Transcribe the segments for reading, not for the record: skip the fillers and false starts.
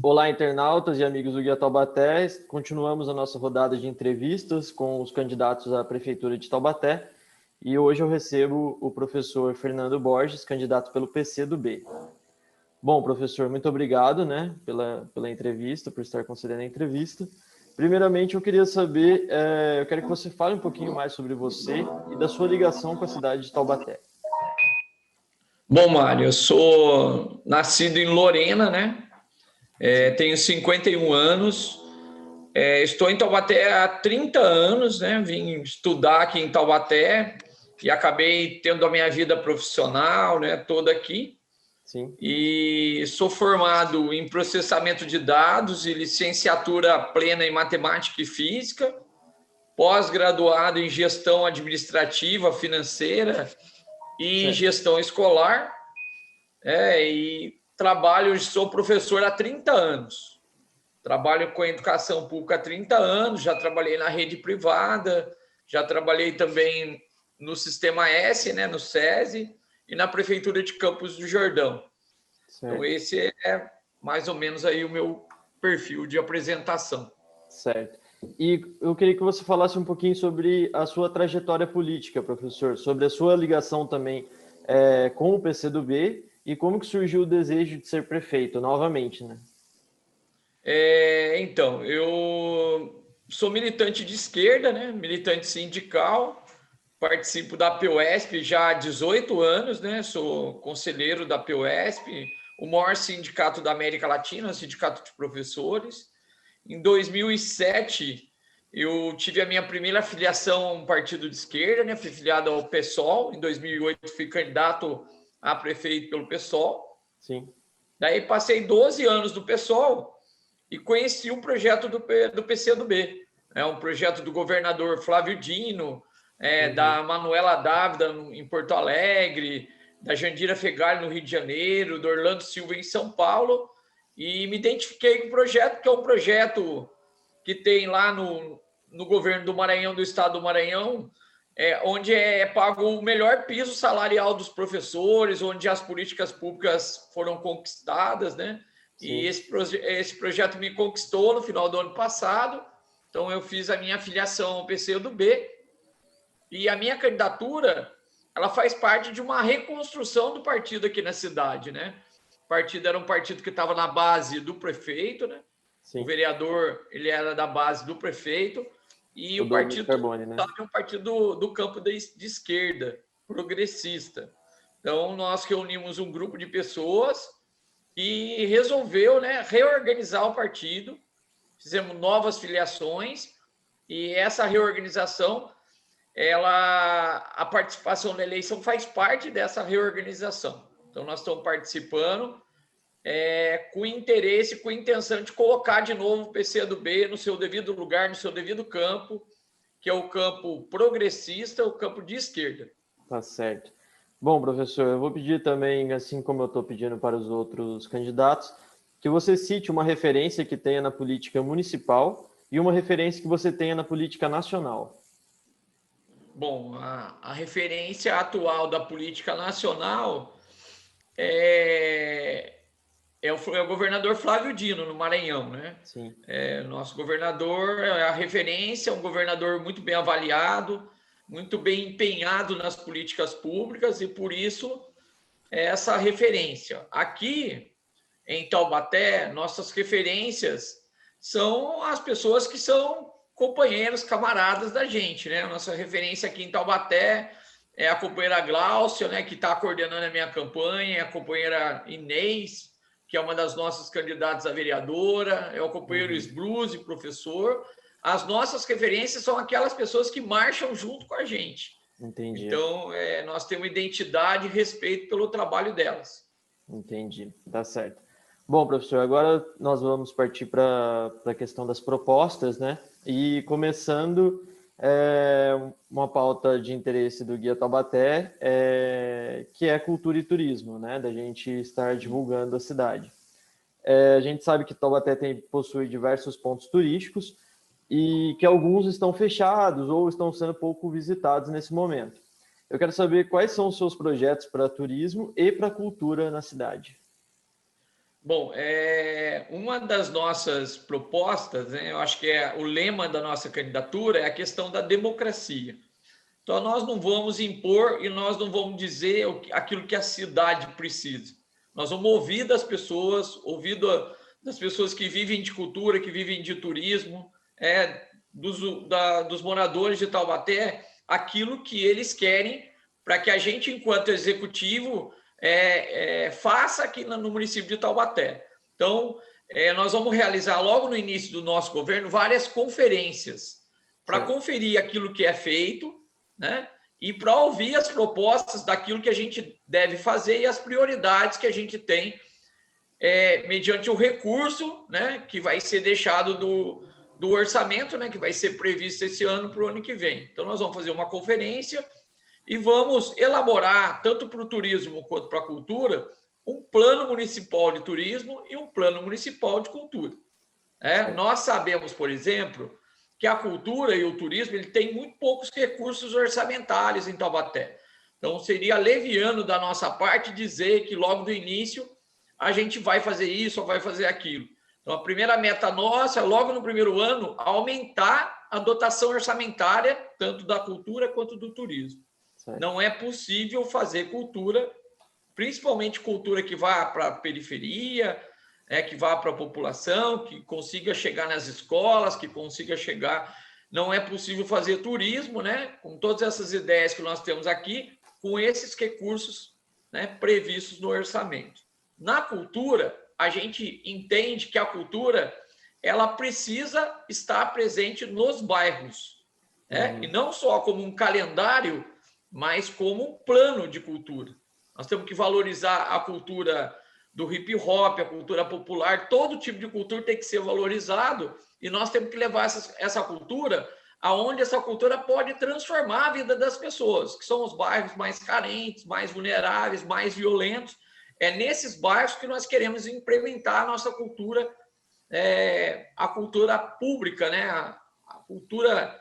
Olá, internautas e amigos do Guia Taubaté. Continuamos a nossa rodada de entrevistas com os candidatos à Prefeitura de Taubaté. E hoje eu recebo o professor Fernando Borges, candidato pelo PCdoB. Bom, professor, muito obrigado, pela entrevista, por estar concedendo a entrevista. Primeiramente, eu queria saber, eu quero que você fale um pouquinho mais sobre você e da sua ligação com a cidade de Taubaté. Bom, Mário, eu sou nascido em Lorena, né? Tenho 51 anos, estou em Taubaté há 30 anos, né? Vim estudar aqui em Taubaté e acabei tendo a minha vida profissional, né? Toda aqui. Sim. E sou formado em processamento de dados e licenciatura plena em matemática e física, pós-graduado em gestão administrativa, financeira e em gestão escolar. E trabalho, sou professor há 30 anos. Trabalho com educação pública há 30 anos, já trabalhei na rede privada, já trabalhei também no Sistema S, né, no SESI, e na Prefeitura de Campos do Jordão. Certo. Então, esse é mais ou menos aí o meu perfil de apresentação. Certo. E eu queria que você falasse um pouquinho sobre a sua trajetória política, professor, sobre a sua ligação também com o PCdoB e como que surgiu o desejo de ser prefeito novamente, né? Então, eu sou militante de esquerda, né? Militante sindical, participo da POESP já há 18 anos, né? Sou conselheiro da POESP, o maior sindicato da América Latina, sindicato de professores. Em 2007, eu tive a minha primeira filiação a um partido de esquerda, né? Fui filiado ao PSOL. Em 2008, fui candidato a prefeito pelo PSOL. Sim. Daí passei 12 anos no PSOL e conheci o projeto do PCdoB. É um projeto do governador Flávio Dino, da Manuela Dávila em Porto Alegre, da Jandira Fegali no Rio de Janeiro, do Orlando Silva em São Paulo, e me identifiquei com o projeto, que é um projeto que tem lá no governo do Maranhão, do estado do Maranhão, onde é pago o melhor piso salarial dos professores, onde as políticas públicas foram conquistadas, né? Sim. E esse projeto me conquistou no final do ano passado, então eu fiz a minha filiação ao PCdoB, e a minha candidatura, ela faz parte de uma reconstrução do partido aqui na cidade, né? O partido era um partido que estava na base do prefeito, né? Sim. O vereador, ele era da base do prefeito, e o partido Carbone, né? é um partido do campo de esquerda, progressista. Então, nós reunimos um grupo de pessoas e resolveu, né, reorganizar o partido, fizemos novas filiações, e essa reorganização, a participação na eleição faz parte dessa reorganização. Então, nós estamos participando com interesse, com intenção de colocar de novo o PCdoB no seu devido lugar, no seu devido campo, que é o campo progressista, o campo de esquerda. Tá certo. Bom, professor, eu vou pedir também, assim como eu estou pedindo para os outros candidatos, que você cite uma referência que tenha na política municipal e uma referência que você tenha na política nacional. Bom, a referência atual da política nacional é o governador Flávio Dino, no Maranhão, né? Sim. Nosso governador é a referência, um governador muito bem avaliado, muito bem empenhado nas políticas públicas, e por isso essa referência. Aqui em Taubaté, nossas referências são as pessoas que são companheiros, camaradas da gente, né? A nossa referência aqui em Taubaté é a companheira Gláucia, né, que está coordenando a minha campanha, a companheira Inês, que é uma das nossas candidatas a vereadora, é o companheiro Sbruse, professor. As nossas referências são aquelas pessoas que marcham junto com a gente. Entendi. Então, nós temos identidade e respeito pelo trabalho delas. Entendi, tá certo. Bom, professor, agora nós vamos partir para a questão das propostas, né? E começando, uma pauta de interesse do Guia Taubaté, que é cultura e turismo, né? Da gente estar divulgando a cidade. A gente sabe que Taubaté possui diversos pontos turísticos e que alguns estão fechados ou estão sendo pouco visitados nesse momento. Eu quero saber quais são os seus projetos para turismo e para cultura na cidade. Bom, uma das nossas propostas, né, eu acho que o lema da nossa candidatura é a questão da democracia. Então, nós não vamos impor e nós não vamos dizer aquilo que a cidade precisa. Nós vamos ouvir das pessoas, das pessoas que vivem de cultura, que vivem de turismo, dos moradores de Taubaté, aquilo que eles querem para que a gente, enquanto executivo, faça aqui no município de Taubaté. Então, nós vamos realizar logo no início do nosso governo várias conferências para conferir aquilo que é feito, né? E para ouvir as propostas daquilo que a gente deve fazer e as prioridades que a gente tem mediante o recurso, né, que vai ser deixado do orçamento, né, que vai ser previsto esse ano para o ano que vem. Então, nós vamos fazer uma conferência e vamos elaborar, tanto para o turismo quanto para a cultura, um plano municipal de turismo e um plano municipal de cultura. Nós sabemos, por exemplo, que a cultura e o turismo ele tem muito poucos recursos orçamentários em Taubaté. Então, seria leviano da nossa parte dizer que logo do início a gente vai fazer isso ou vai fazer aquilo. Então, a primeira meta nossa, logo no primeiro ano, aumentar a dotação orçamentária, tanto da cultura quanto do turismo. Certo. Não é possível fazer cultura, principalmente cultura que vá para a periferia, que vá para a população, que consiga chegar nas escolas, que consiga chegar... Não é possível fazer turismo, né, com todas essas ideias que nós temos aqui, com esses recursos, né, previstos no orçamento. Na cultura, a gente entende que a cultura ela precisa estar presente nos bairros, e não só como um calendário, mas como um plano de cultura. Nós temos que valorizar a cultura do hip hop, a cultura popular, todo tipo de cultura tem que ser valorizado e nós temos que levar essa cultura aonde essa cultura pode transformar a vida das pessoas, que são os bairros mais carentes, mais vulneráveis, mais violentos. É nesses bairros que nós queremos implementar a nossa cultura, a cultura pública, né? A cultura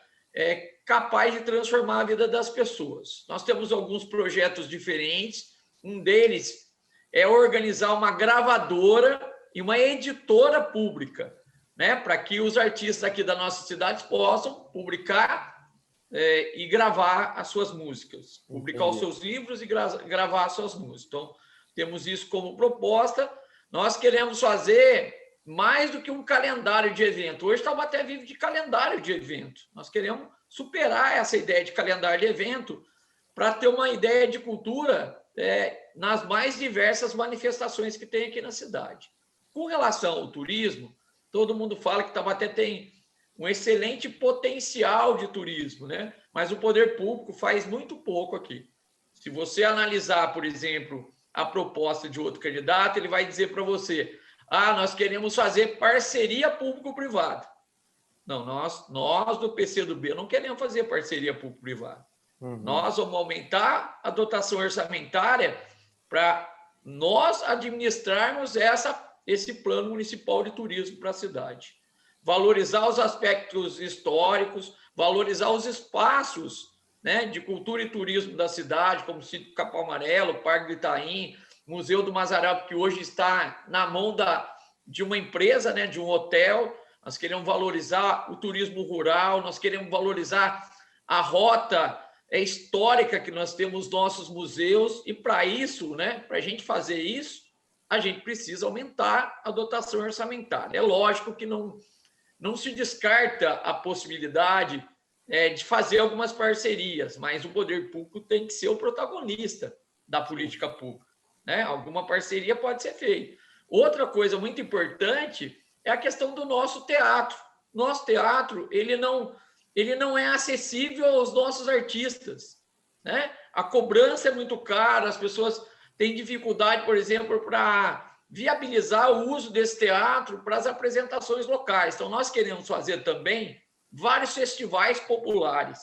capaz de transformar a vida das pessoas. Nós temos alguns projetos diferentes, um deles é organizar uma gravadora e uma editora pública, né? Para que os artistas aqui da nossa cidade possam publicar e gravar as suas músicas, publicar os seus livros e gravar as suas músicas. Então, temos isso como proposta. Nós queremos fazer mais do que um calendário de evento. Hoje Taubaté vive de calendário de evento. Nós queremos superar essa ideia de calendário de evento para ter uma ideia de cultura nas mais diversas manifestações que tem aqui na cidade. Com relação ao turismo, todo mundo fala que Taubaté tem um excelente potencial de turismo, né? Mas o poder público faz muito pouco aqui. Se você analisar, por exemplo, a proposta de outro candidato, ele vai dizer para você: nós queremos fazer parceria público-privada. Não, nós do PCdoB não queremos fazer parceria público-privada. Nós vamos aumentar a dotação orçamentária para nós administrarmos esse plano municipal de turismo para a cidade. Valorizar os aspectos históricos, valorizar os espaços, né, de cultura e turismo da cidade, como o Sítio Capão Amarelo, Parque do Itaim, Museu do Mazarop, que hoje está na mão de uma empresa, né, de um hotel. Nós queremos valorizar o turismo rural, nós queremos valorizar a rota histórica que nós temos nos nossos museus, e para isso, né, para a gente fazer isso, a gente precisa aumentar a dotação orçamentária. É lógico que não se descarta a possibilidade de fazer algumas parcerias, mas o poder público tem que ser o protagonista da política pública, né? Alguma parceria pode ser feita. Outra coisa muito importante é a questão do nosso teatro. Nosso teatro, ele não é acessível aos nossos artistas, né? A cobrança é muito cara, as pessoas têm dificuldade, por exemplo, para viabilizar o uso desse teatro para as apresentações locais. Então, nós queremos fazer também vários festivais populares.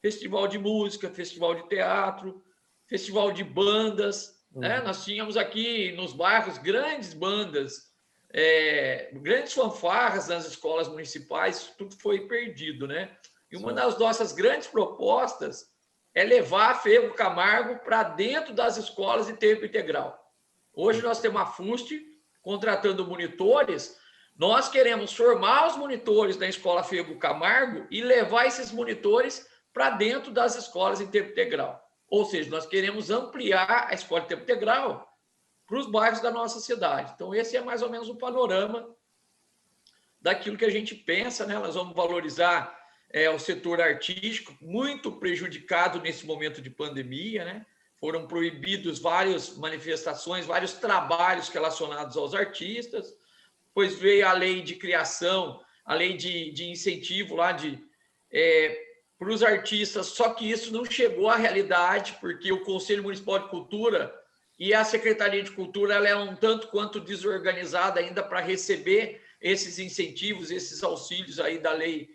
Festival de música, festival de teatro, festival de bandas, né? Nós tínhamos aqui nos bairros grandes bandas, grandes fanfarras nas escolas municipais, tudo foi perdido, né? E uma das nossas grandes propostas é levar a Fego Camargo para dentro das escolas em tempo integral. Hoje nós temos a FUST, contratando monitores, nós queremos formar os monitores da Escola Fego Camargo e levar esses monitores para dentro das escolas em tempo integral. Ou seja, nós queremos ampliar a escola em tempo integral para os bairros da nossa cidade. Então, esse é mais ou menos o panorama daquilo que a gente pensa, né? Nós vamos valorizar o setor artístico, muito prejudicado nesse momento de pandemia, né? Foram proibidos várias manifestações, vários trabalhos relacionados aos artistas, pois veio a lei de criação, a lei de incentivo lá para os artistas, só que isso não chegou à realidade, porque o Conselho Municipal de Cultura e a Secretaria de Cultura ela é um tanto quanto desorganizada ainda para receber esses incentivos, esses auxílios aí da lei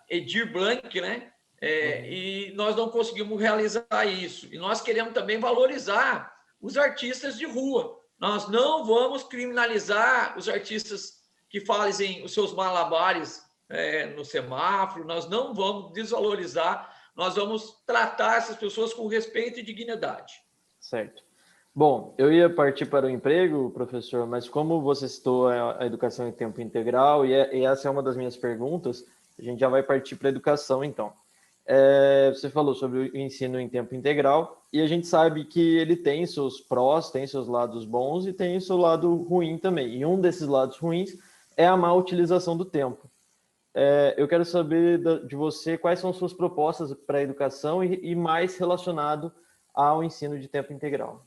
Edir Blanc, né? E nós não conseguimos realizar isso. E nós queremos também valorizar os artistas de rua. Nós não vamos criminalizar os artistas que fazem os seus malabares no semáforo, nós não vamos desvalorizar, nós vamos tratar essas pessoas com respeito e dignidade. Certo. Bom, eu ia partir para o emprego, professor, mas como você citou a educação em tempo integral, e essa é uma das minhas perguntas, a gente já vai partir para a educação, então. Você falou sobre o ensino em tempo integral, e a gente sabe que ele tem seus prós, tem seus lados bons e tem seu lado ruim também. E um desses lados ruins é a má utilização do tempo. Eu quero saber de você quais são suas propostas para a educação e mais relacionado ao ensino de tempo integral.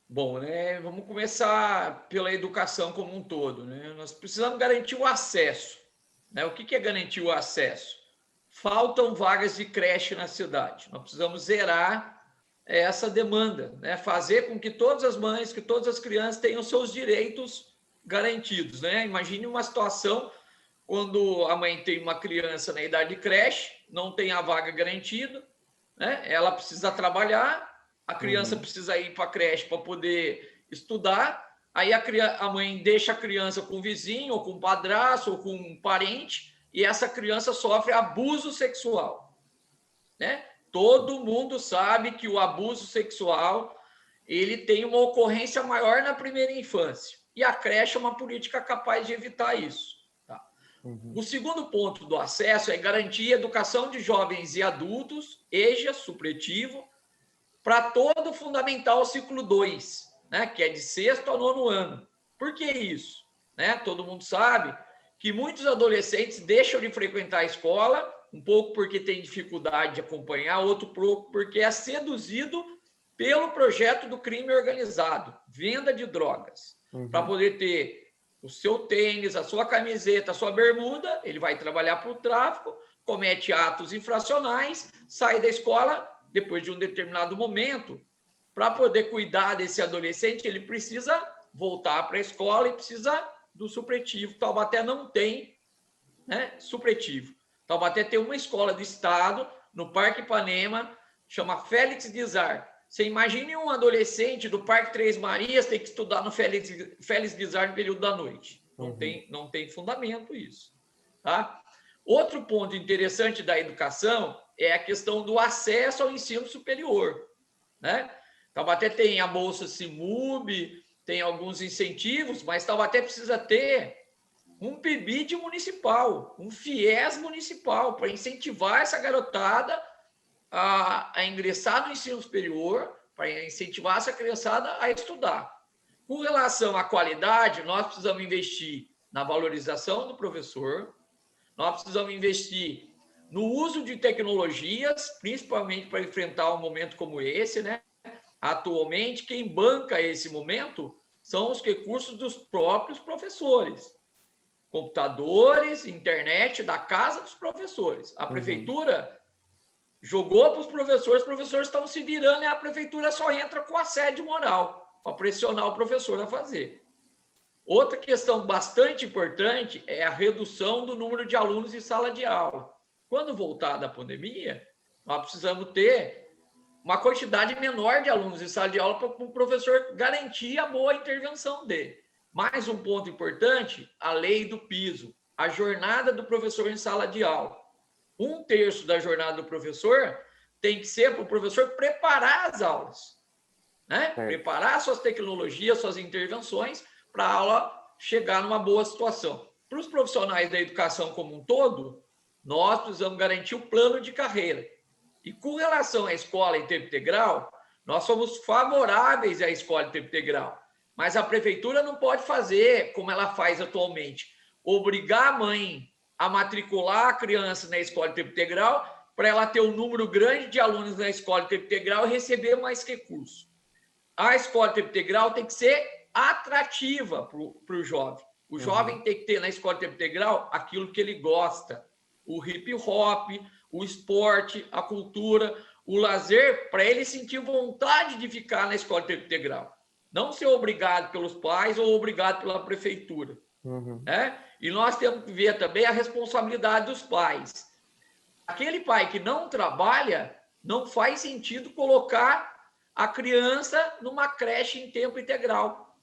Bom, né, vamos começar pela educação como um todo, né? Nós precisamos garantir o acesso, né? O que é garantir o acesso? Faltam vagas de creche na cidade. Nós precisamos zerar essa demanda, né? Fazer com que todas as mães, que todas as crianças tenham seus direitos garantidos, né? Imagine uma situação quando a mãe tem uma criança na idade de creche, não tem a vaga garantida, né? Ela precisa trabalhar, a criança precisa ir para a creche para poder estudar, aí a mãe deixa a criança com o vizinho, ou com o padrasto, ou com um parente, e essa criança sofre abuso sexual, né? Todo mundo sabe que o abuso sexual ele tem uma ocorrência maior na primeira infância, e a creche é uma política capaz de evitar isso. O segundo ponto do acesso é garantir a educação de jovens e adultos, EJA, supletivo, para todo o Fundamental Ciclo 2, né, que é de 6º ao 9º ano. Por que isso? Né? Todo mundo sabe que muitos adolescentes deixam de frequentar a escola, um pouco porque tem dificuldade de acompanhar, outro pouco porque é seduzido pelo projeto do crime organizado, venda de drogas, para poder ter o seu tênis, a sua camiseta, a sua bermuda, ele vai trabalhar para o tráfico, comete atos infracionais, sai da escola depois de um determinado momento. Para poder cuidar desse adolescente, ele precisa voltar para a escola e precisa do supletivo. Taubaté não tem, né, supletivo. Taubaté tem uma escola do estado, no Parque Ipanema, chama Félix Guizar. Você imagine um adolescente do Parque Três Marias ter que estudar no Félix Guizar no período da noite. Não tem fundamento isso. Tá? Outro ponto interessante da educação é a questão do acesso ao ensino superior. Né? Taubaté tem a Bolsa Simub, tem alguns incentivos, mas Taubaté precisa ter um PIBID municipal, um FIES municipal, para incentivar essa garotada a ingressar no ensino superior, para incentivar essa criançada a estudar. Com relação à qualidade, nós precisamos investir na valorização do professor, nós precisamos investir no uso de tecnologias, principalmente para enfrentar um momento como esse, né? Atualmente, quem banca esse momento são os recursos dos próprios professores. Computadores, internet da casa dos professores. A prefeitura jogou para os professores estão se virando e a prefeitura só entra com assédio moral para pressionar o professor a fazer. Outra questão bastante importante é a redução do número de alunos em sala de aula. Quando voltar da pandemia, nós precisamos ter uma quantidade menor de alunos em sala de aula para o professor garantir a boa intervenção dele. Mais um ponto importante, a lei do piso, a jornada do professor em sala de aula. 1/3 da jornada do professor tem que ser para o professor preparar as aulas, né? Preparar suas tecnologias, suas intervenções, para a aula chegar numa boa situação. Para os profissionais da educação como um todo, nós precisamos garantir o plano de carreira. E com relação à escola em tempo integral, nós somos favoráveis à escola em tempo integral. Mas a prefeitura não pode fazer como ela faz atualmente, obrigar a mãe a matricular a criança na escola em tempo integral para ela ter um número grande de alunos na escola em tempo integral e receber mais recursos. A escola em tempo integral tem que ser atrativa para o jovem. O jovem tem que ter na escola em tempo integral aquilo que ele gosta. O hip hop, o esporte, a cultura, o lazer, para ele sentir vontade de ficar na escola em tempo integral. Não ser obrigado pelos pais ou obrigado pela prefeitura. Né? E nós temos que ver também a responsabilidade dos pais. Aquele pai que não trabalha, não faz sentido colocar a criança numa creche em tempo integral.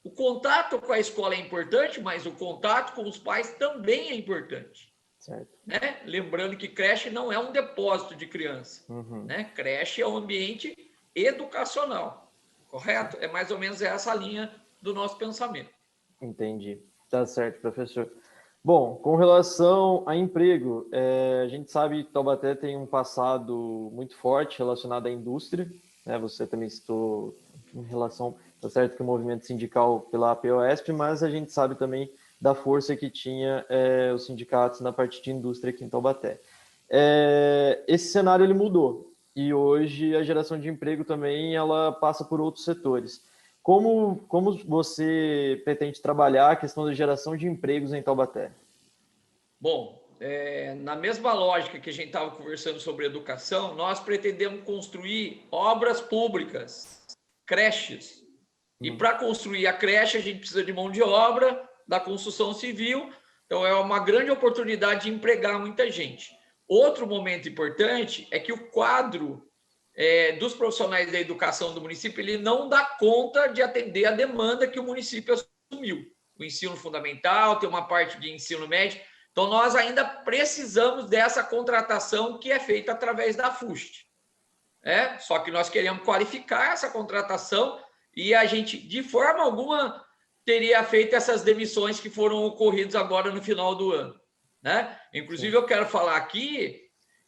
O contato com a escola é importante, mas o contato com os pais também é importante. Certo. Né? Lembrando que creche não é um depósito de criança. Né? Creche é um ambiente educacional. Correto? É mais ou menos essa a linha do nosso pensamento. Entendi. Tá certo, professor. Bom, com relação a emprego, a gente sabe que Taubaté tem um passado muito forte relacionado à indústria, né? Você também citou em relação, tá certo que o movimento sindical pela APOESP, mas a gente sabe também da força que tinha os sindicatos na parte de indústria aqui em Taubaté. Esse cenário ele mudou e hoje a geração de emprego também ela passa por outros setores. Como você pretende trabalhar a questão da geração de empregos em Taubaté? Bom, na mesma lógica que a gente estava conversando sobre educação, nós pretendemos construir obras públicas, creches. E para construir a creche, a gente precisa de mão de obra, da construção civil. Então, é uma grande oportunidade de empregar muita gente. Outro momento importante é que o quadro dos profissionais da educação do município, ele não dá conta de atender a demanda que o município assumiu. O ensino fundamental, tem uma parte de ensino médio. Então, nós ainda precisamos dessa contratação que é feita através da FUST. Só que nós queremos qualificar essa contratação e a gente, de forma alguma, teria feito essas demissões que foram ocorridas agora no final do ano. Né? Inclusive, eu quero falar aqui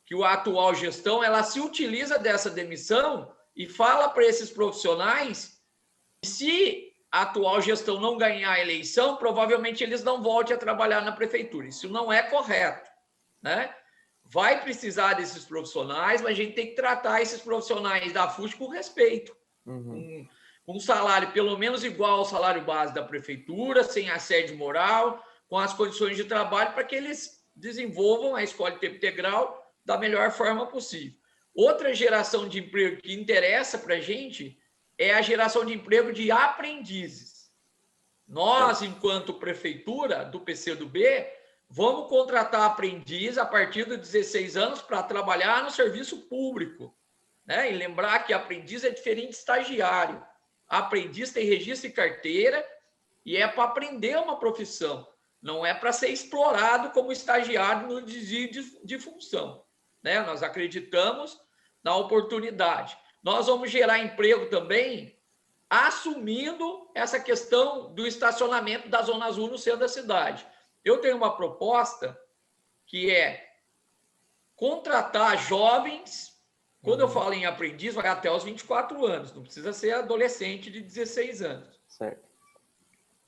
que a atual gestão ela se utiliza dessa demissão e fala para esses profissionais que se a atual gestão não ganhar a eleição, provavelmente eles não voltem a trabalhar na prefeitura. Isso não é correto. Né? Vai precisar desses profissionais, mas a gente tem que tratar esses profissionais da FUST com respeito. Com um salário pelo menos igual ao salário base da prefeitura, sem assédio moral, com as condições de trabalho para que eles desenvolvam a escola de tempo integral da melhor forma possível. Outra geração de emprego que interessa para a gente é a geração de emprego de aprendizes. Nós, enquanto prefeitura do PCdoB, vamos contratar aprendiz a partir dos 16 anos para trabalhar no serviço público. Né? E lembrar que aprendiz é diferente de estagiário. Aprendiz tem registro e carteira e é para aprender uma profissão. Não é para ser explorado como estagiário no desvio de função. Né? Nós acreditamos na oportunidade. Nós vamos gerar emprego também assumindo essa questão do estacionamento da Zona Azul no centro da cidade. Eu tenho uma proposta que é contratar jovens, quando eu falo em aprendiz, vai até os 24 anos, não precisa ser adolescente de 16 anos. Certo.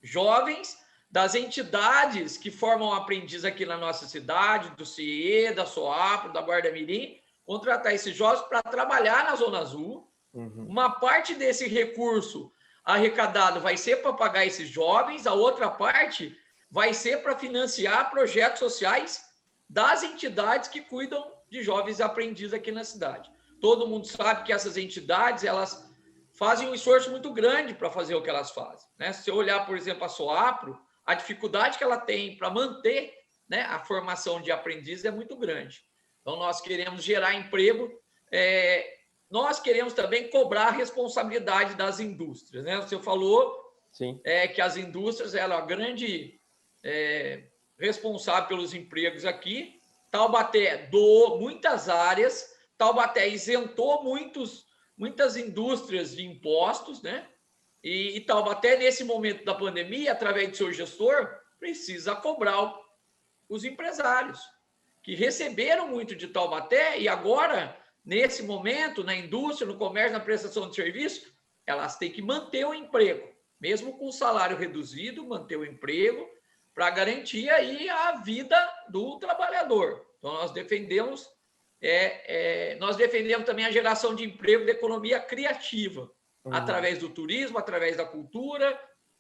Jovens das entidades que formam aprendiz aqui na nossa cidade, do CIE, da SOAPRO, da Guarda Mirim, contratar esses jovens para trabalhar na Zona Azul. Uma parte desse recurso arrecadado vai ser para pagar esses jovens, a outra parte vai ser para financiar projetos sociais das entidades que cuidam de jovens aprendizes aqui na cidade. Todo mundo sabe que essas entidades, elas fazem um esforço muito grande para fazer o que elas fazem. Né? Se eu olhar, por exemplo, a SOAPRO, a dificuldade que ela tem para manter, né, a formação de aprendizes é muito grande. Então, nós queremos gerar emprego, nós queremos também cobrar a responsabilidade das indústrias. Né? Você falou Sim. Que as indústrias eram a grande responsável pelos empregos aqui. Taubaté doou muitas áreas, Taubaté isentou muitas indústrias de impostos, né? E Taubaté, nesse momento da pandemia, através do seu gestor, precisa cobrar os empresários, que receberam muito de Taubaté e agora, nesse momento, na indústria, no comércio, na prestação de serviço, elas têm que manter o emprego, mesmo com o salário reduzido, manter o emprego, para garantir aí a vida do trabalhador. Então, nós defendemos também a geração de emprego da economia criativa, através do turismo, através da cultura,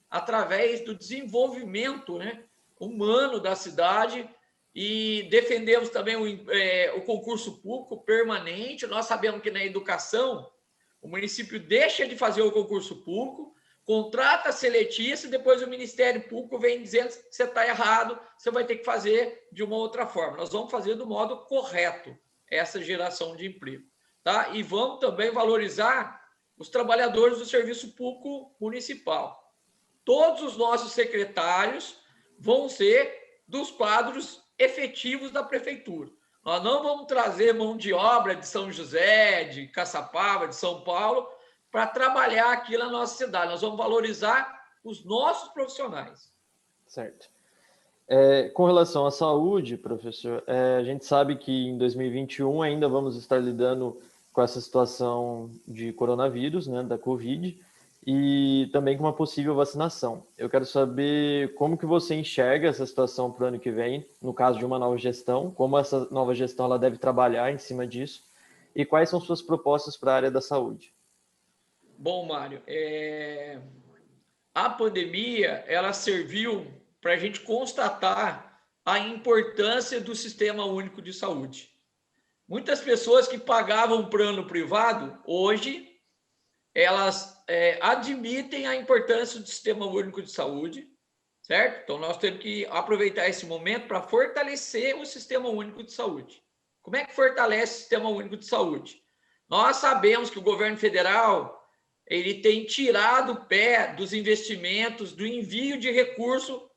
através do desenvolvimento, né, humano da cidade, e defendemos também o concurso público permanente. Nós sabemos que na educação o município deixa de fazer o concurso público, contrata seletista e depois o Ministério Público vem dizendo que você está errado, você vai ter que fazer de uma outra forma. Nós vamos fazer do modo correto essa geração de emprego, tá? E vamos também valorizar os trabalhadores do serviço público municipal. Todos os nossos secretários vão ser dos quadros efetivos da prefeitura. Nós não vamos trazer mão de obra de São José, de Caçapava, de São Paulo, para trabalhar aqui na nossa cidade. Nós vamos valorizar os nossos profissionais. Certo. Com relação à saúde, professor, a gente sabe que em 2021 ainda vamos estar lidando com essa situação de coronavírus, né, da Covid, e também com uma possível vacinação. Eu quero saber como que você enxerga essa situação para o ano que vem, no caso de uma nova gestão, como essa nova gestão ela deve trabalhar em cima disso, e quais são suas propostas para a área da saúde. Bom, Mário, a pandemia ela serviu para a gente constatar a importância do Sistema Único de Saúde. Muitas pessoas que pagavam plano privado, hoje, elas admitem a importância do Sistema Único de Saúde, certo? Então, nós temos que aproveitar esse momento para fortalecer o Sistema Único de Saúde. Como é que fortalece o Sistema Único de Saúde? Nós sabemos que o governo federal ele tem tirado o pé dos investimentos, do envio de recurso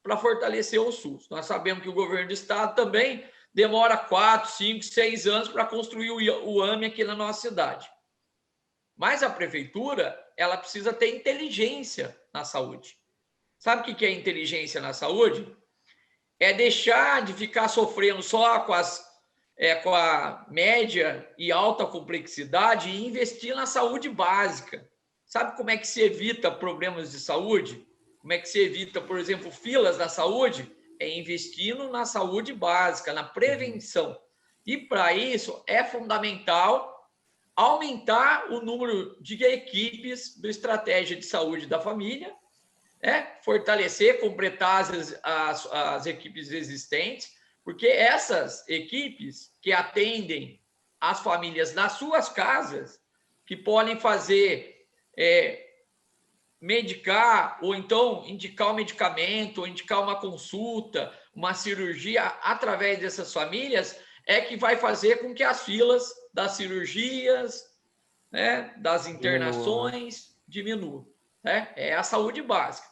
para fortalecer o SUS. Nós sabemos que o governo do estado também demora 4, 5, 6 anos para construir o AME aqui na nossa cidade. Mas a prefeitura, ela precisa ter inteligência na saúde. Sabe o que é inteligência na saúde? É deixar de ficar sofrendo só com a média e alta complexidade e investir na saúde básica. Sabe como é que se evita problemas de saúde? Como é que se evita, por exemplo, filas da saúde? É investindo na saúde básica, na prevenção. E para isso é fundamental aumentar o número de equipes do Estratégia de Saúde da Família, fortalecer, completar as equipes existentes, porque essas equipes que atendem as famílias nas suas casas, que podem fazer medicar, ou então indicar um medicamento, ou indicar uma consulta, uma cirurgia através dessas famílias, é que vai fazer com que as filas das cirurgias, das internações diminuam. É a saúde básica.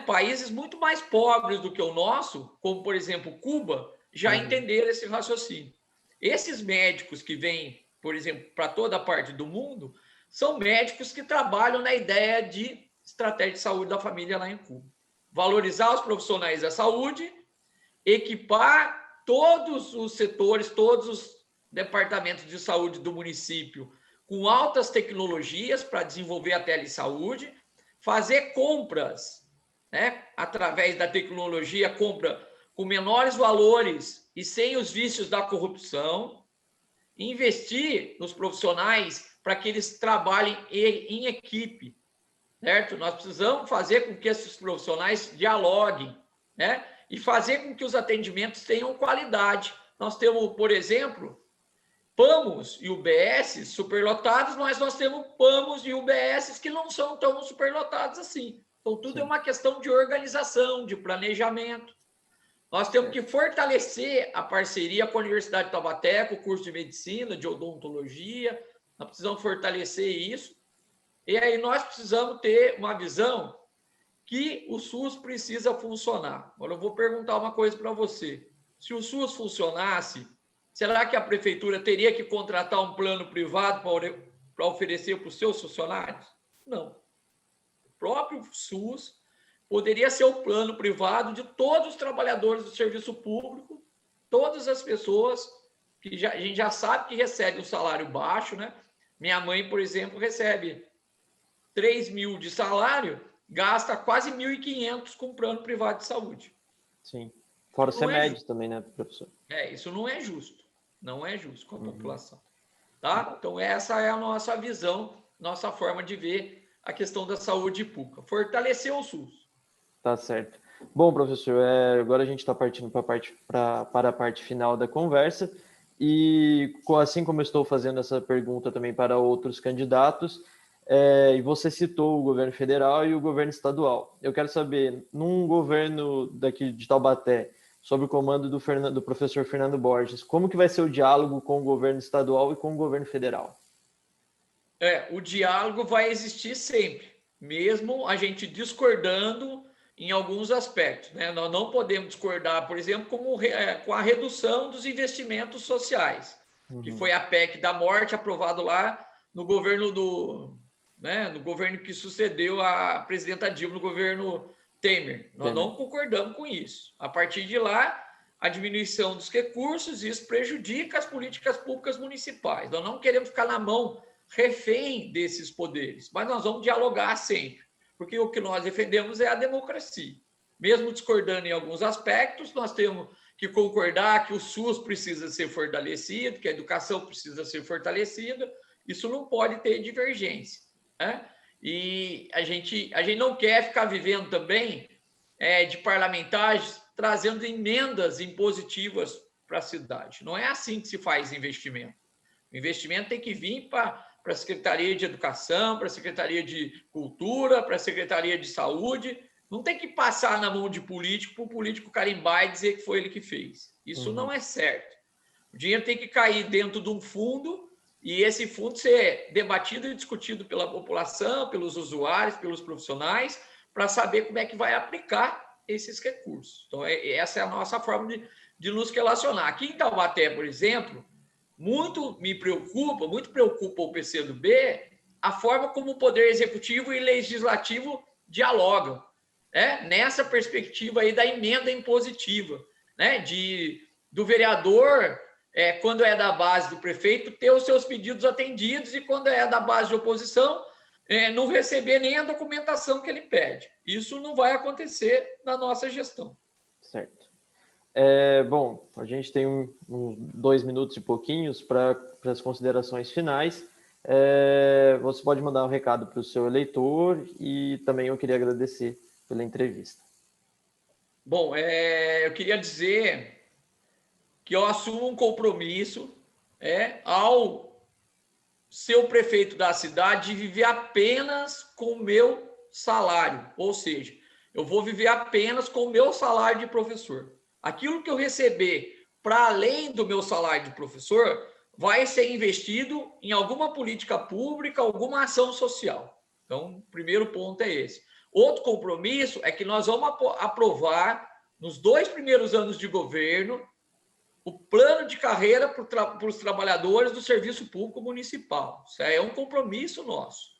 Países muito mais pobres do que o nosso, como, por exemplo, Cuba, já entenderam esse raciocínio. Esses médicos que vêm, por exemplo, para toda a parte do mundo, são médicos que trabalham na ideia de estratégia de saúde da família lá em Cuba. Valorizar os profissionais da saúde, equipar todos os setores, todos os departamentos de saúde do município com altas tecnologias para desenvolver a telesaúde, fazer compras, através da tecnologia, compra com menores valores e sem os vícios da corrupção, investir nos profissionais para que eles trabalhem em equipe, certo? Nós precisamos fazer com que esses profissionais dialoguem, e fazer com que os atendimentos tenham qualidade. Nós temos, por exemplo, PAMOS e UBS superlotados, mas nós temos PAMOS e UBS que não são tão superlotados assim. Então, tudo é uma questão de organização, de planejamento. Nós temos que fortalecer a parceria com a Universidade de Taubaté, com o curso de medicina, de odontologia. Nós precisamos fortalecer isso. E aí nós precisamos ter uma visão que o SUS precisa funcionar. Agora eu vou perguntar uma coisa para você. Se o SUS funcionasse, será que a prefeitura teria que contratar um plano privado para oferecer para os seus funcionários? Não. próprio SUS, poderia ser o plano privado de todos os trabalhadores do serviço público, todas as pessoas que a gente já sabe que recebe um salário baixo, né? Minha mãe, por exemplo, recebe 3 mil de salário, gasta quase 1.500 com plano privado de saúde. Sim. Fora os Não é remédios justo. também, né, professor? Isso não é justo. Não é justo com a população. Tá? Então, essa é a nossa visão, nossa forma de ver a questão da saúde pública. Fortalecer o SUS. Tá certo. Bom, professor, agora a gente está partindo para a parte final da conversa. E assim como eu estou fazendo essa pergunta também para outros candidatos, e você citou o governo federal e o governo estadual. Eu quero saber, num governo daqui de Taubaté, sob o comando do professor Fernando Borges, como que vai ser o diálogo com o governo estadual e com o governo federal? O diálogo vai existir sempre, mesmo a gente discordando em alguns aspectos, né? Nós não podemos discordar, por exemplo, com a redução dos investimentos sociais, que foi a PEC da morte aprovado lá no governo no governo que sucedeu a presidenta Dilma, no governo Temer. Nós não concordamos com isso. A partir de lá, a diminuição dos recursos, isso prejudica as políticas públicas municipais. Nós não queremos ficar na mão refém desses poderes, mas nós vamos dialogar sempre, porque o que nós defendemos é a democracia. Mesmo discordando em alguns aspectos, nós temos que concordar que o SUS precisa ser fortalecido, que a educação precisa ser fortalecida, isso não pode ter divergência, né? E a gente não quer ficar vivendo também de parlamentares trazendo emendas impositivas para a cidade. Não é assim que se faz investimento. O investimento tem que vir para a Secretaria de Educação, para a Secretaria de Cultura, para a Secretaria de Saúde. Não tem que passar na mão de político para o político carimbar e dizer que foi ele que fez. Isso não é certo. O dinheiro tem que cair dentro de um fundo e esse fundo ser debatido e discutido pela população, pelos usuários, pelos profissionais, para saber como é que vai aplicar esses recursos. Então, essa é a nossa forma de nos relacionar. Aqui em Taubaté, por exemplo, muito preocupa o PCdoB a forma como o Poder Executivo e Legislativo dialogam, né? Nessa perspectiva aí da emenda impositiva, né? Do vereador, quando é da base do prefeito, ter os seus pedidos atendidos e quando é da base de oposição, não receber nem a documentação que ele pede. Isso não vai acontecer na nossa gestão. Certo. Bom, a gente tem uns 2 minutos e pouquinhos para as considerações finais. Você pode mandar um recado para o seu eleitor e também eu queria agradecer pela entrevista. Bom, eu queria dizer que eu assumo um compromisso ao ser o prefeito da cidade de viver apenas com o meu salário, ou seja, eu vou viver apenas com o meu salário de professor. Aquilo que eu receber para além do meu salário de professor vai ser investido em alguma política pública, alguma ação social. Então, o primeiro ponto é esse. Outro compromisso é que nós vamos aprovar, nos 2 primeiros anos de governo, o plano de carreira para os trabalhadores do serviço público municipal. Isso é um compromisso nosso.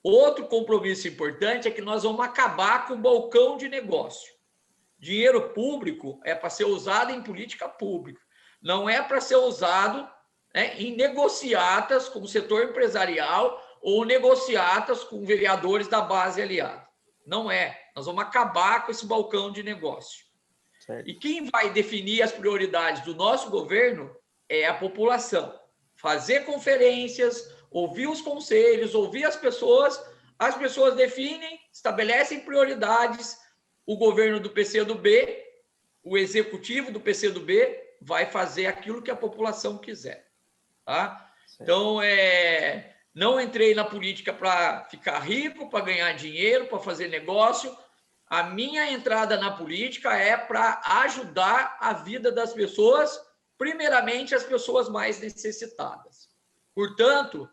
Outro compromisso importante é que nós vamos acabar com o balcão de negócio. Dinheiro público é para ser usado em política pública, não é para ser usado em negociatas com o setor empresarial ou negociatas com vereadores da base aliada. Não é. Nós vamos acabar com esse balcão de negócio. Certo. E quem vai definir as prioridades do nosso governo é a população. Fazer conferências, ouvir os conselhos, ouvir as pessoas definem, estabelecem prioridades. O governo do PCdoB, o executivo do PCdoB, vai fazer aquilo que a população quiser. Tá? Então, não entrei na política para ficar rico, para ganhar dinheiro, para fazer negócio. A minha entrada na política é para ajudar a vida das pessoas, primeiramente as pessoas mais necessitadas. Portanto,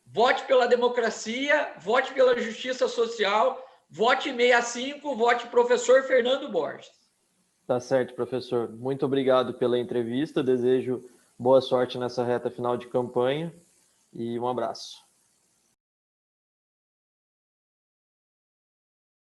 vote pela democracia, vote pela justiça social, vote 65, vote professor Fernando Borges. Tá certo, professor. Muito obrigado pela entrevista. Desejo boa sorte nessa reta final de campanha e um abraço.